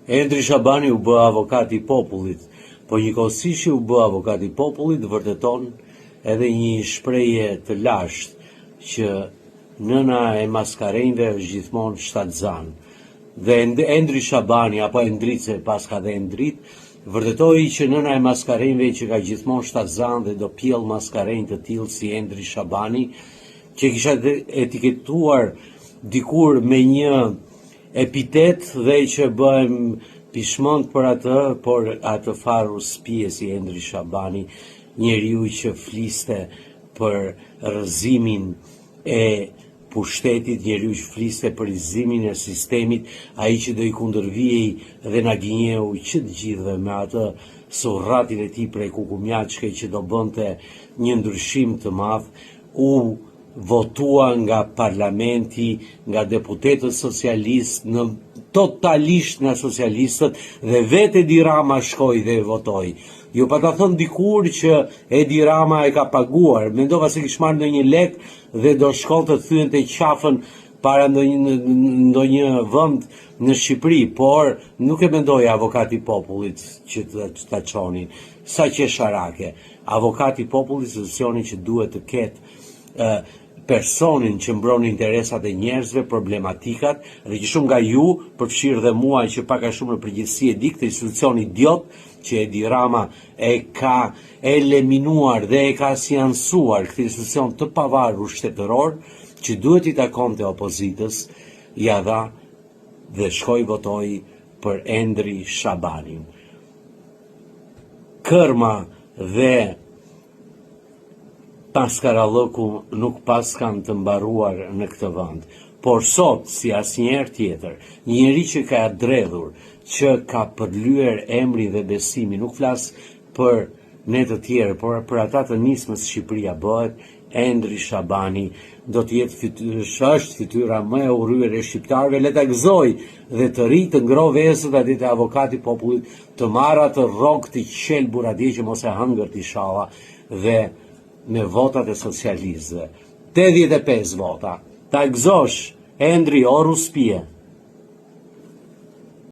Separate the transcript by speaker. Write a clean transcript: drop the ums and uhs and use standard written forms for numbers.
Speaker 1: Endri Shabani u bë avokat I popullit, po njëkohësisht u bë avokat I popullit vërteton edhe një shprehje të lashtë që nëna e maskarenjve është gjithmonë shtatzan. Dhe Endri Shabani, apo Endrice, pas ka dhe Endrit, vërtetoi që nëna e maskarenjve që ka gjithmonë shtatzan dhe do pjell maskarenj të tillë si Endri Shabani, që kisha etiketuar dikur me një epitet dhe që bëhem pishmënd për atë, por atë faru spije si Endri Shabani, njeriu që fliste për rrëzimin e pushtetit, njeriu që fliste për rrëzimin e sistemit, ai që do I kundërvijej dhe na gënjeu që të gjithëve me atë surratin e tij prej kukumjaçke që do bënte një ndryshim të madh, u votua nga parlamenti, nga deputetët socialistë, totalisht nga socialistët, dhe vetë Edi Rama shkoi dhe votoi. Ju pa ta thënë dikur që Edi Rama e ka paguar, mendova se kishte marrë ndonjë lek dhe do shkonte të thyente qafën para ndonjë vend në Shqipëri, por nuk e mendoi avokati I popullit që ta çonin. Sa që sharake, avokati I popullit, institucioni që duhet të ketë personin që mbron interesat e njerëzve, problematikat, dhe që shumë nga ju, përfshirë dhe mua që pak a shumë në përgjithësi e di këtë institucion idiot që Edi Rama e ka eliminuar dhe e ka siansuar këtë institucion të pavarur shtetëror, që duhet I takonte opozitës, ja dha dhe shkoi votoi për Endri Shabanin. Kërma dhe Paskarallëku nuk pas kanë të mbaruar në këtë vend, por sot, si asnjëherë tjetër, një njeri që ka dredhur, që ka përlyer emri dhe besimi, nuk flas për ne të tjerë, por për ata të nismës Shqipëria bëhet, Endri Shabani do të jetë është fytyra më e urryer e shqiptarëve, le ta gëzoj dhe të ri të ngro vezët aty te avokati I popullit, të marrë atë rrogë të qelbur atje që mos e hëngërt inshallah, dhe me votat e socialistëve. 85 vota. Ta gëzosh, Endri, o ruspije.